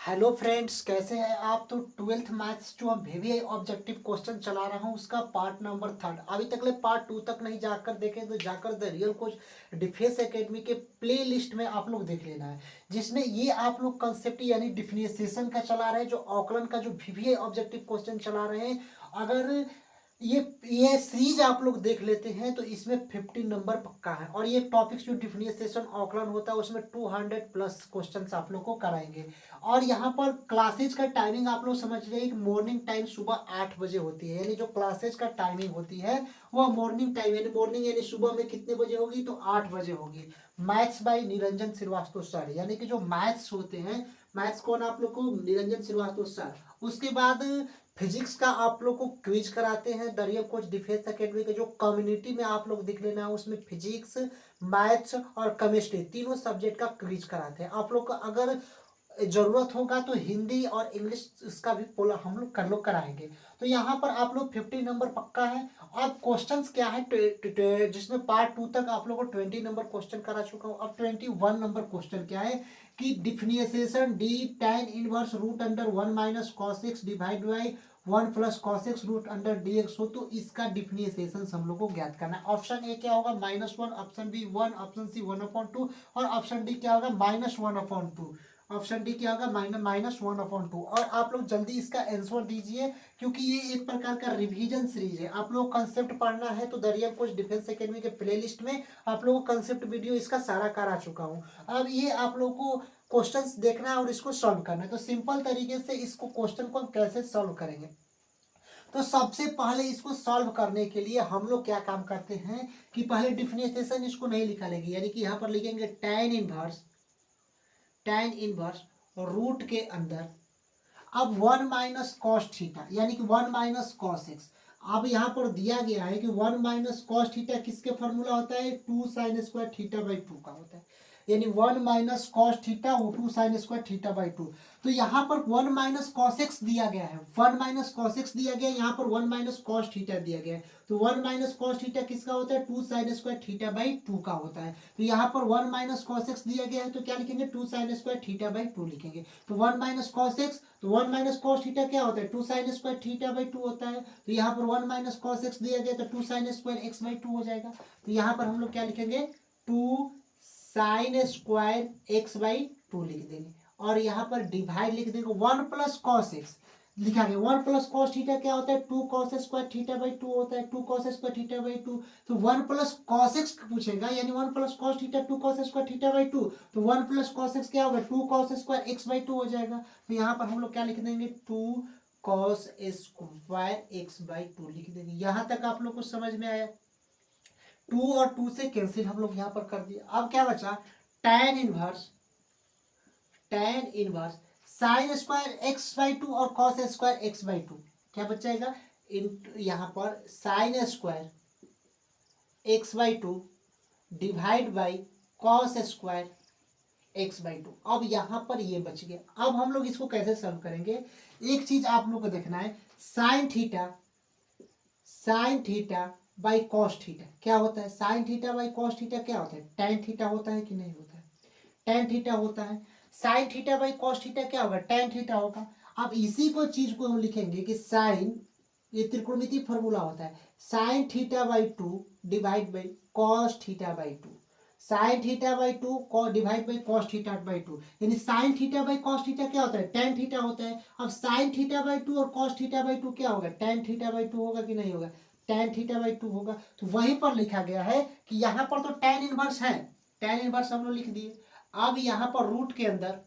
Hello friends, कैसे हैं आप। तो ट्वेल्थ मैथ्स जो हम वीवीआई ऑब्जेक्टिव क्वेश्चन चला रहा हूँ उसका पार्ट नंबर 3 अभी तक ले पार्ट 2 तक नहीं जाकर देखें तो जाकर the real coach defence academy के प्ले लिस्ट में आप लोग देख लेना है, जिसमें ये आप लोग कंसेप्ट यानी डिफरेंशिएशन का चला रहे हैं, जो ऑकलन का जो वीवीआई ऑब्जेक्टिव क्वेश्चन चला रहे हैं। अगर ये सीरीज आप लोग देख लेते हैं तो इसमें 50 नंबर पक्का है, और ये टॉपिक्स जो डिफरेंशिएशन ऑकलन होता है उसमें 200 प्लस क्वेश्चंस आप लोग को कराएंगे। और यहाँ पर क्लासेज का टाइमिंग आप लोग समझ रहे हैं कि मॉर्निंग टाइम सुबह 8 बजे होती है, यानी जो क्लासेज का टाइमिंग होती है वह मॉर्निंग टाइम यानी मॉर्निंग यानी सुबह में कितने बजे होगी, तो 8 बजे होगी। Maths by Niranjan Srivastava sir, यानी कि जो मैथ्स होते हैं, मैथ्स कौन आप लोग को, निरंजन श्रीवास्तव सर। उसके बाद फिजिक्स का आप लोग को क्विज कराते हैं the real coach defence academy के, जो कम्युनिटी में आप लोग देख लेना है, उसमें फिजिक्स, मैथ्स और केमिस्ट्री तीनों सब्जेक्ट का क्विज कराते हैं आप लोग का। अगर जरूरत होगा तो हिंदी और इंग्लिश इसका भी पोला हम लोग कर लो कराएंगे। तो यहाँ पर आप लोग 50 नंबर पक्का है। अब क्वेश्चंस क्या है, जिसमें पार्ट 2 तक आप लोग को 20 नंबर क्वेश्चन करा चुका हूँ। अब 21 नंबर क्वेश्चन क्या है कि differentiation D tan inverse root under 1 minus cos X divide by 1 plus cos X root under D X हो, तो इसका डिफरेंशिएशन हम लोग को ज्ञात करना है। ऑप्शन ए क्या होगा, -1, ऑप्शन बी 1, ऑप्शन सी 1/2 और ऑप्शन डी क्या होगा, -1/2। ऑप्शन डी क्या होगा, -1/2। और आप लोग जल्दी इसका आंसर दीजिए, क्योंकि ये एक प्रकार का रिवीजन सीरीज है। आप लोग कंसेप्ट पढ़ना है तो the real coach defence academy के प्लेलिस्ट में आप लोगों को कंसेप्ट वीडियो इसका सारा करा चुका हूँ। अब ये आप लोग को क्वेश्चंस देखना है और इसको सॉल्व करना है। तो सिंपल तरीके से इसको क्वेश्चन को हम कैसे सॉल्व करेंगे, तो सबसे पहले इसको सॉल्व करने के लिए हम लोग क्या काम करते हैं कि पहले डिफरेंशिएशन इसको नहीं लिखा लेंगे, यानी कि यहाँ पर लिखेंगे tan इनवर्स रूट के अंदर। अब 1 माइनस कॉस थीटा यानी कि 1 माइनस कॉस एक्स। अब यहाँ पर दिया गया है कि 1 माइनस कॉस थीटा किसके फॉर्मूला होता है, 2 sin² थीटा/2 का होता है, यानी 1 माइनस कॉस थीटा 2 sin² थीटा/2। तो यहाँ पर 1 माइनस कॉस एक्स दिया गया है, 1 माइनस कॉस एक्स दिया गया है, यहाँ पर 1 माइनस कॉस थीटा दिया गया है। तो 1 माइनस कॉस थीटा किसका होता है, 2 sin² थीटा/2 का होता है। तो यहाँ पर 1 माइनस कॉस एक्स दिया गया है तो क्या लिखेंगे, 2 sin² थीटा/2 लिखेंगे। तो 1 माइनस कॉस एक्स, तो 1 माइनस कॉस थीटा क्या होता है, 2 sin² थीटा/2 होता है। तो यहाँ पर 1 माइनस कॉस एक्स दिया गया तो 2 sin² x/2 हो जाएगा। तो यहाँ पर हम लोग क्या लिखेंगे, 2 sin² x/2 लिख देंगे। और यहाँ पर डिवाइड लिख देंगे 1 प्लस कॉस एक्स लिखा गया। 1 प्लस कॉस थीटा क्या होता है, 2 cos² थीटा/2 होता है, 2 cos²थीटा/2। तो 1 प्लस कॉस एक्स पूछेगा, यानी 1 प्लस कॉस थीटा 2 cos²थीटा/2। तो 1 प्लस कॉस एक्स क्या होगा, 2 cos² x/2 हो जाएगा। तो यहाँ पर हम लोग क्या लिख देंगे, 2 cos² x/2 लिख देंगे। यहाँ तक आप लोग को समझ में आया। 2 और 2 से कैंसिल हम लोग यहाँ पर कर दिए। अब क्या बचा, tan इनवर्स sin²x/2 और cos²x/2 क्या बचेगा, यहाँ पर sin²x/2 डिवाइड बाई cos²x/2। अब यहाँ पर ये बच गया। अब हम लोग इसको कैसे सॉल्व करेंगे, एक चीज आप लोग को देखना है, sin theta by cos theta क्या होता है, sin theta by cos theta क्या होता है, tan थीटा होता है कि नहीं होता है, tan थीटा होता है। sin theta by cos theta क्या होगा, tan थीटा होगा। अब इसी को चीज को हम लिखेंगे कि साइन, ये त्रिकोणमितीय फॉर्मूला होता है, sin θ/2 divide by cos θ/2। sin θ/2 divide by cos θ/2, यानी sin θ/cos θ क्या होता है, tan थीटा होता है। अब sin θ/2 और cos θ/2 क्या होगा, tan θ/2 होगा कि नहीं होगा, tan θ/2 होगा। तो वहीं पर लिखा गया है कि यहाँ पर तो tan इनवर्स है, tan इनवर्स हम लोग लिख दिए। अब यहाँ पर रूट के अंदर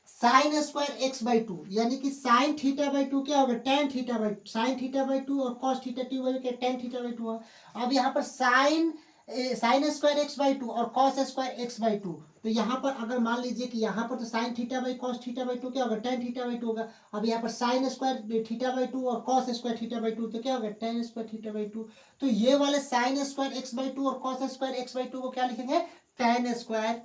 sin²x/2 यानी कि sin θ/2 क्या होगा, sin θ/2 और cos θ/2 क्या, tan θ/2। अब यहाँ पर sin²x/2 और cos²x/2। तो यहाँ पर अगर मान लीजिए कि यहाँ पर तो sin θ/cos θ/2 क्या होगा, tan θ/2 होगा। अब यहाँ पर sin²θ/2 और cos²θ/2 तो क्या होगा, tan²θ/2। तो ये वाले sin²x/2 और cos²x/2 को क्या लिखेंगे, tan²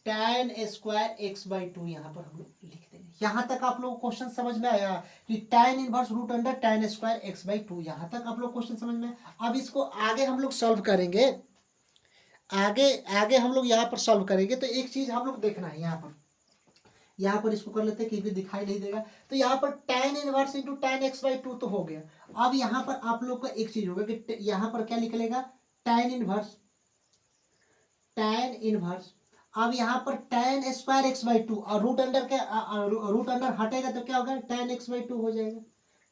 x/2 यहाँ पर हम लोग लिख देंगे। यहाँ तक आप लोग को क्वेश्चन समझ में आया कि tan inverse root under tan² x/2, यहाँ तक आप लोग क्वेश्चन समझ में। अब इसको आगे हम लोग सॉल्व करेंगे, आगे आगे हम लोग यहाँ पर सॉल्व करेंगे। तो एक चीज हम लोग देखना है यहाँ पर, यहाँ पर इसको कर लेते हैं क्योंकि दिखाई नहीं देगा। तो यहाँ पर tan inverse into tan x/2 तो हो गया। अब यहाँ पर आप लोग का एक चीज होगा कि यहाँ पर क्या निकलेगा, tan इनवर्स। अब यहाँ पर tan स्क्वायर x/2 और रूट अंडर के रूट अंडर हटेगा तो क्या होगा, tan x/2 हो जाएगा,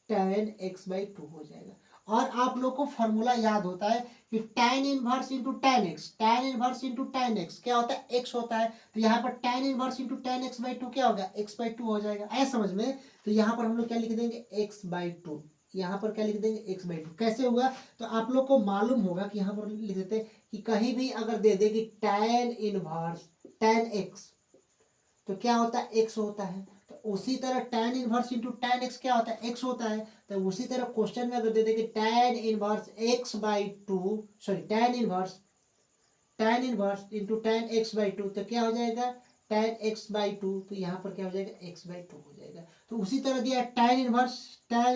tan x/2 हो जाएगा। और आप लोग को फॉर्मूला याद होता है कि tan inverse into tan x क्या होता है, x होता है। तो यहाँ पर tan inverse into tan x/2 क्या होगा, x/2 हो जाएगा। आया समझ में। तो यहाँ पर हम लोग क्या लिख देंगे, x/2। यहाँ पर क्या लिख देंगे, x/2। कैसे हुआ, तो आप लोग को मालूम होगा कि यहाँ पर लिख देते हैं कि कहीं भी अगर दे दे कि tan इनवर्स tan x तो क्या होता है, x होता है। तो उसी तरह tan inverse into tan x क्या होता है, x होता है। तो उसी तरह क्वेश्चन में अगर दे दे कि tan inverse x/2 sorry tan inverse into tan x/2 तो क्या हो जाएगा, tan x/2। तो यहाँ पर क्या हो जाएगा, x/2 हो जाएगा। तो उसी तरह दिया tan इनवर्स tan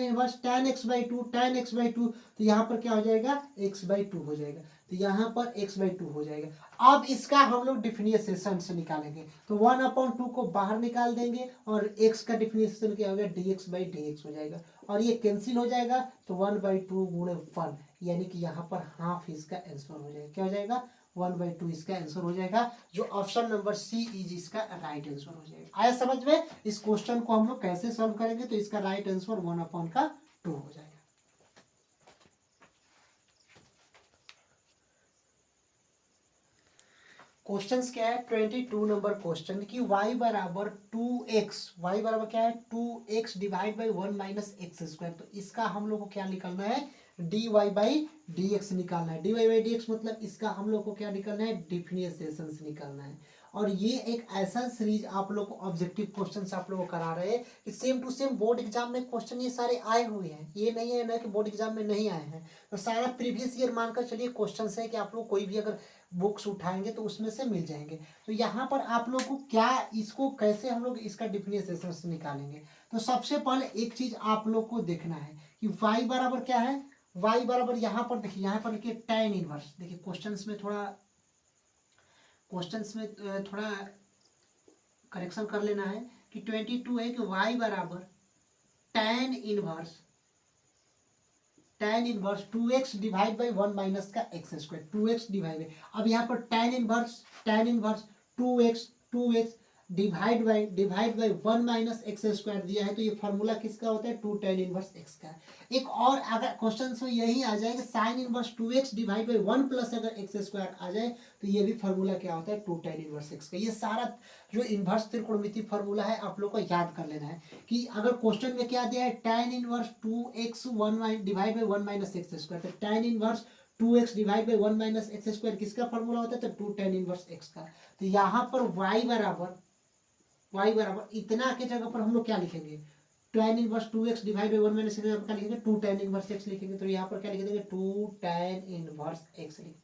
x/2 तो यहाँ पर क्या हो जाएगा, x/2 हो जाएगा। तो यहाँ पर x/2 हो जाएगा। अब इसका हम लोग डिफरेंशिएशन से निकालेंगे। तो 1/2 को बाहर निकाल देंगे और x का डिफरेंशिएशन क्या होगा, dx/dx हो जाएगा। और ये कैंसिल हो जाएगा तो 1/2 गुणे 1 यानी कि यहाँ पर हाफ इसका आंसर हो जाएगा। क्या हो जाएगा, 1/2 इसका आंसर हो जाएगा, जो ऑप्शन नंबर सी इज इसका राइट आंसर हो जाएगा। आया समझ में। इस क्वेश्चन को हम लोग कैसे सॉल्व करेंगे, तो इसका राइट आंसर 1/2 हो जाएगा। क्वेश्चन क्या है, 22 नंबर क्वेश्चन की y बराबर 2x, y बराबर क्या है 2x divide by 1 minus x square. तो इसका हम लोग को क्या निकालना है, dy बाई dx निकालना है। dy बाई dx मतलब इसका हम लोग को क्या निकालना है, डिफरेंशिएशन निकालना है। और ये एक ऐसा सीरीज आप लोग को ऑब्जेक्टिव क्वेश्चन आप लोग को करा रहे हैं कि same to same board exam में क्वेश्चन ये सारे आए हुए हैं। ये नहीं है ना कि बोर्ड एग्जाम में नहीं आए हैं। तो सारा प्रीवियस ईयर मानकर चलिए क्वेश्चन है कि आप लोग कोई भी अगर बुक्स उठाएंगे तो उसमें से मिल जाएंगे। तो यहाँ पर आप लोग को क्या, इसको कैसे हम लोग इसका डिफरेंशिएशन निकालेंगे। तो सबसे पहले एक चीज आप लोग को देखना है कि y बराबर क्या है, y बराबर यहाँ पर देखिए, यहाँ पर देखिए tan इनवर्स। देखिए क्वेश्चंस में थोड़ा करेक्शन कर लेना है कि 22 है कि y बराबर tan inverse 2x divide by 1 minus का x square, 2x divide by. अब यहाँ पर tan inverse 2x divide by 1 minus x square दिया है। तो ये फॉर्मूला किसका होता है, 2 tan इनवर्स x का। एक और अगर क्वेश्चन में यही आ जाए कि sine inverse 2x divide by 1 plus अगर एक्स स्क्वायर आ जाए तो ये भी फॉर्मूला क्या होता है, 2 tan इनवर्स x का। ये सारा जो इनवर्स त्रिकोणमिति फॉर्मूला है आप लोग को याद कर लेना है कि अगर क्वेश्चन में क्या दिया है, tan inverse 2x 1 divide by 1 minus x square. तो tan inverse 2x divide by 1 minus x square किसका फॉर्मूला होता है, तो 2 tan इनवर्स x का। तो यहाँ पर y बराबर इतना के जगह पर हम लोग क्या लिखेंगे, tan inverse 2x divide by 1 minus x क्या लिखेंगे, 2 tan इनवर्स x लिखेंगे। तो यहाँ पर क्या लिख देंगे, 2 tan इनवर्स x लिख देंगे।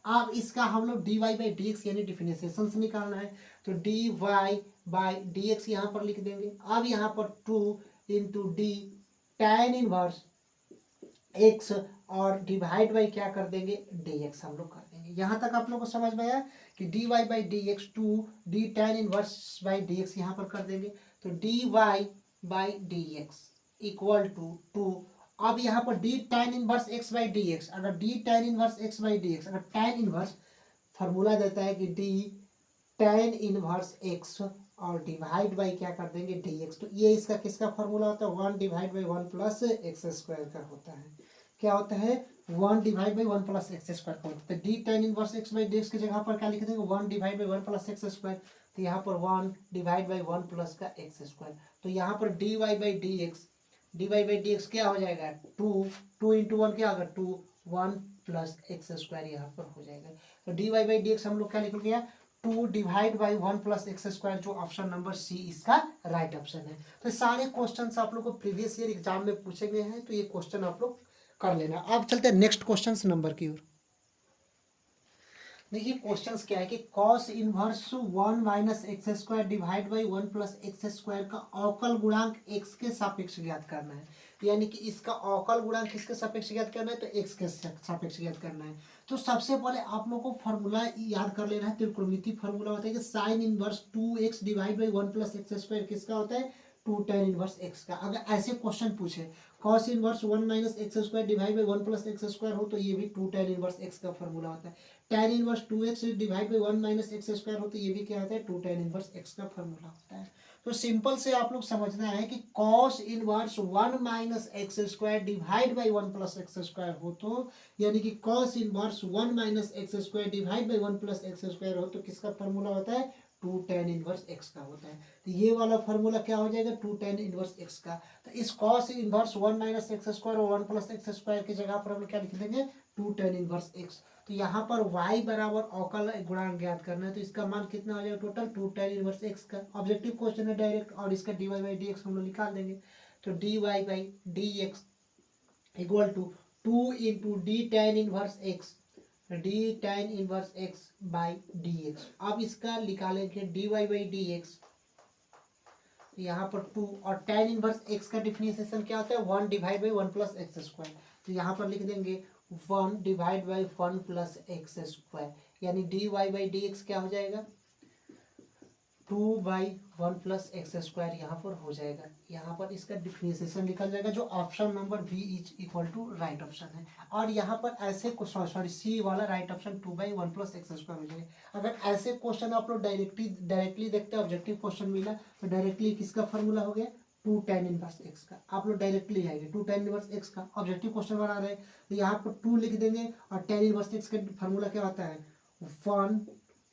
अब इसका हम लोग dy बाई dx यानी डिफरेंशिएशन से निकालना है। तो dy बाई dx यहाँ पर लिख देंगे। अब यहाँ पर 2 into D tan inverse x और डिवाइड बाई क्या कर देंगे, dx हम लोग कर देंगे। यहाँ तक आप लोग को समझ में आया कि dy by dx 2 d tan inverse by dx यहाँ पर कर देंगे। तो dy by dx equal to 2। अब यहाँ पर d tan inverse x by dx, अगर d tan inverse x by dx, अगर tan इनवर्स फॉर्मूला देता है कि d tan इनवर्स x और डिवाइड बाई क्या कर देंगे, dx। तो ये इसका किसका फॉर्मूला होता है, 1 divide by 1 plus X square का होता है। क्या होता है, 1 divide by 1 plus X square का होता है। तो d tan inverse x by dx की जगह पर क्या लिख देंगे, 1 divide by 1 plus X square. तो यहाँ पर 1 डिवाइड बाई 1 प्लस का एक्स स्क्वायर। तो यहाँ पर dy बाई dx क्या हो जाएगा, 2 इंटू 1 क्या होगा, 2 1 प्लस एक्स स्क्वायर यहाँ पर हो जाएगा। तो dy बाई dx हम लोग क्या निकल गया, 2 divide by 1 plus X square, जो ऑप्शन नंबर सी इसका राइट ऑप्शन है। तो सारे क्वेश्चन आप लोग को प्रीवियस ईयर एग्जाम में पूछे गए हैं। तो ये क्वेश्चन आप लोग कर लेना। अब चलते हैं नेक्स्ट क्वेश्चन नंबर की ओर। देखिए क्वेश्चंस क्या है कि cos inverse 1 minus x square divide by 1 plus X square का अवकल गुणांक x के सापेक्ष ज्ञात करना है। यानी कि इसका अवकल गुणांक किसके सापेक्ष ज्ञात करना है, तो x के सापेक्ष ज्ञात करना है। तो सबसे पहले आप लोग को फॉर्मूला याद कर लेना है। त्रिकोणमिति फॉर्मूला होता है कि sine inverse 2x divide by 1 plus X square किसका होता है, 2 tan इनवर्स x का। अगर ऐसे क्वेश्चन पूछे cos inverse 1 minus x square divide by 1 plus X square हो तो ये भी 2 tan इनवर्स x का फॉर्मूला होता है। tan inverse 2x divide by 1 minus x square हो तो ये भी क्या होता है, 2 tan इनवर्स x का फॉर्मूला होता है। तो सिंपल से आप लोग समझना है कि cos inverse 1 minus x square divide by 1 plus X square हो तो, यानी कि cos inverse 1 minus x square divide by 1 plus X square हो तो किसका फॉर्मूला होता है, 2 tan इनवर्स x का होता है। तो ये वाला फॉर्मूला क्या हो जाएगा, 2 tan इनवर्स x का। तो इस cos inverse 1 minus x square और 1 प्लस एक्स स्क्वायर की जगह पर हम क्या लिख देंगे, 2 tan इनवर्स x। तो यहाँ पर y बराबर अवकल गुणांक ज्ञात करना है, तो इसका मान कितना हो जाएगा टोटल, 2 tan इनवर्स x का। ऑब्जेक्टिव क्वेश्चन है डायरेक्ट, और इसका dy बाई dx हम लोग निकाल देंगे। तो dy by dx equal to 2 into D tan inverse x, D tan inverse x by D X. अब इसका निकालेंगे dy बाई डी एक्स, यहाँ पर 2, और tan इनवर्स x का डिफरेंशिएशन क्या होता है, 1 divide by 1 plus X square. तो यहाँ पर लिख देंगे 1 divide by 1 plus X square, यानी dy बाई डी एक्स क्या हो जाएगा, 2 बाई 1 प्लस एक्स स्क्वायर यहाँ पर हो जाएगा। यहाँ पर इसका डिफरेंशिएशन निकल जाएगा, जो option number B is equal to right option है। और यहाँ पर ऐसे सॉरी सी वाला right option 2 by 1 plus X square हो जाएगा। अगर ऐसे क्वेश्चन आप लोग डायरेक्टली देखते हैं, ऑब्जेक्टिव क्वेश्चन मिला तो डायरेक्टली किसका फॉर्मूला हो गया, 2 tan इनवर्स एक्स का। आप लोग डायरेक्टली आएंगे 2 tan इनवर्स एक्स का, ऑब्जेक्टिव क्वेश्चन बना रहे हैं तो यहाँ पर 2 लिख देंगे, और tan इनवर्स एक्स का फॉर्मूला क्या होता है, 1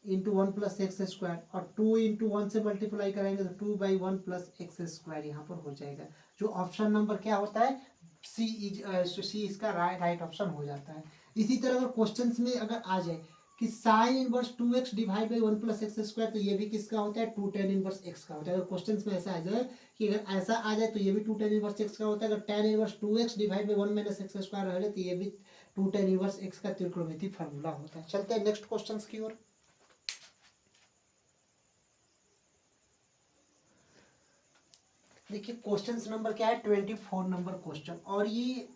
इंटू 1 प्लस एक्स स्क्वायर, और 2 इंटू 1 से मल्टीप्लाई करेंगे तो 2 बाई 1 प्लस एक्स स्क्वायर यहाँ पर हो जाएगा। जो ऑप्शन नंबर क्या होता है, सी इसका राइट ऑप्शन हो जाता है। इसी तरह अगर क्वेश्चन में अगर आ जाए कि sine inverse 2x divide by 1 plus X square, तो ये भी किसका होता है, 2 tan इनवर्स x का होता है। अगर क्वेश्चन में ऐसा आ जाए कि अगर ऐसा आ जाए तो ये भी 2 tan इनवर्स x का होता है। अगर tan inverse 2x divide by 1 minus x square रहेगा तो ये भी 2 tan इनवर्स x का त्रिकोणमिति फार्मूला होता है। चलते हैं नेक्स्ट क्वेश्चन की ओर। देखिए क्वेश्चन नंबर क्या है, 24 नंबर क्वेश्चन, और ये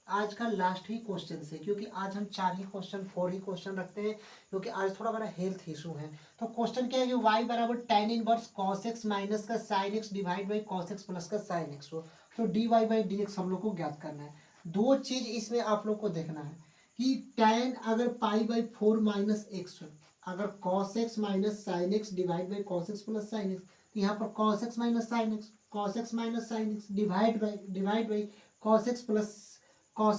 आज का लास्ट ही क्वेश्चन है, क्योंकि आज हम 4 ही क्वेश्चन 4 ही क्वेश्चन रखते हैं, क्योंकि आज थोड़ा बड़ा हेल्थ इशू है। तो क्वेश्चन क्या है कि y बराबर tan inverse cos x minus का sin x divide by cos x plus का sin x हो, तो dy बाई डी एक्स हम लोग को ज्ञात करना है। दो चीज इसमें आप लोग को देखना है कि tan अगर पाई बाई 4 माइनस एक्स, अगर cos x minus sin x divide by cos x plus sin x, तो यहाँ पर cos x minus sin x, cos x minus sin x divide by cos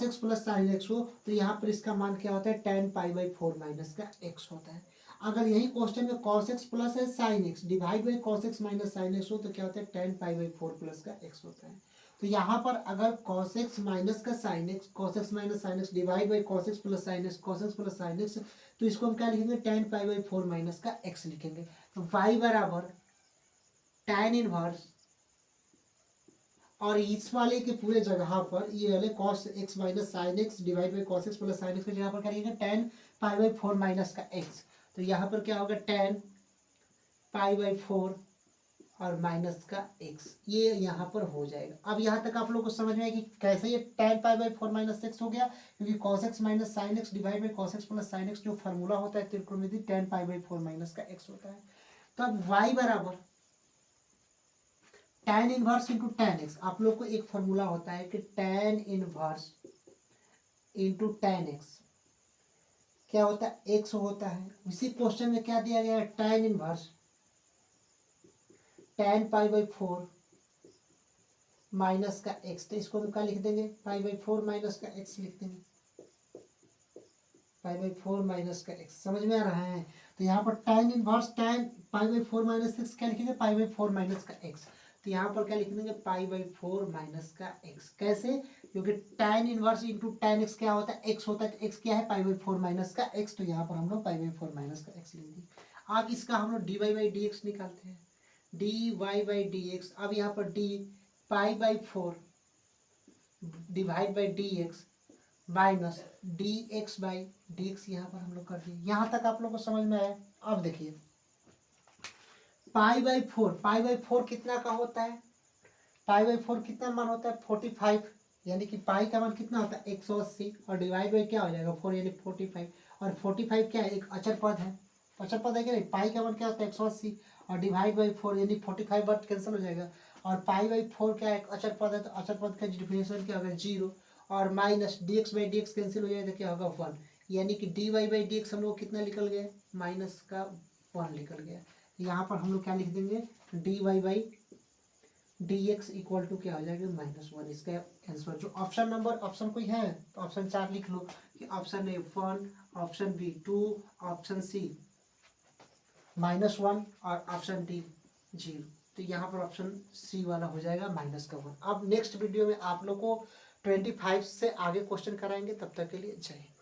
x plus sine x हो, तो यहाँ पर इसका मान क्या होता है, tan पाई बाई 4 माइनस का x होता है। अगर यही क्वेश्चन में cos x प्लस है sine x divide by cos x minus sine x हो तो क्या होता है, tan पाई बाई 4 प्लस का x होता है। तो यहाँ पर अगर cos x माइनस का sine x, cos x minus sine x divide by cos x plus sine x, cos x plus sine x, तो इसको हम क्या लिखेंगे, tan पाई बाई 4 माइनस का x लिखेंगे। तो y बराबर tan इनवर्स, और इस वाले के पूरे जगह पर ये वाले cos x minus sine x divide by cos x plus sine x की जगह पर क्या लिखेंगे, tan पाई बाई 4 माइनस का x। तो यहाँ पर क्या होगा, tan पाई बाई 4 और माइनस का x, ये यहाँ पर हो जाएगा। अब यहाँ तक आप लोग को समझ में आए कि कैसे ये tan pi by 4 minus x हो गया, क्योंकि cos x minus sine x divide by cos x plus sine x जो फार्मूला होता है त्रिकोणमिति, tan पाई बाई 4 माइनस का x होता है। तो अब y बराबर tan inverse into tan x, आप लोग को एक फॉर्मूला होता है कि tan inverse into tan x क्या होता है, x होता है। इसी क्वेश्चन में क्या दिया गया है, tan inverse tan pi by 4 minus का x, तो इसको हम क्या लिख देंगे, पाई बाई 4 माइनस का x लिख देंगे, पाई बाई 4 माइनस का x। समझ में आ रहा है। तो यहाँ पर tan inverse tan pi by 4 minus x क्या लिखेंगे, पाई बाई 4 माइनस का x। तो यहाँ पर क्या लिख देंगे, पाई बाई 4 माइनस का x। कैसे, क्योंकि tan inverse into tan x क्या होता है, x होता है, तो x क्या है, पाई बाई 4 माइनस का x। तो यहाँ पर हम लोग पाई बाई 4 माइनस का x लेंगे। अब इसका हम लोग D Y by D X निकालते हैं, D Y by D X. अब यहाँ पर d pi by 4 divide by D X minus D X by D X, यहाँ पर हम लोग कर दिए। यहाँ तक आप लोग को समझ में आया। अब देखिए पाई बाई 4, पाई बाई 4 कितना का होता है, पाई बाई 4 कितना मान होता है, 45, यानी कि पाई का मान कितना होता है 180, और डिवाइड बाई क्या हो जाएगा 4 यानी 45, और 45 क्या है, एक अचर पद है। अचर पद है कि नहीं, पाई का मान क्या होता है 180 और डिवाइड बाई 4 यानी 45 बार कैंसिल हो जाएगा। और पाई बाई 4 क्या है, एक अचर पद है, तो अचर पद का डिफिनेशन क्या होगा 0 और minus D X by D X cancel हो जाएगा तो क्या होगा 1, यानी कि D Y by D X हम लोग कितना निकल गए, माइनस का 1 निकल गया। यहाँ पर हम लोग क्या लिख देंगे, D Y by D X equal to क्या हो जाएगा -1। इसका आंसर जो ऑप्शन नंबर, ऑप्शन कोई है तो ऑप्शन 4 लिख लो कि option A 1, option B 2, option C -1 और ऑप्शन डी 0। तो यहाँ पर ऑप्शन सी वाला हो जाएगा -1। अब नेक्स्ट वीडियो में आप लोग को 25 से आगे क्वेश्चन कराएंगे, तब तक के लिए जय हिंद।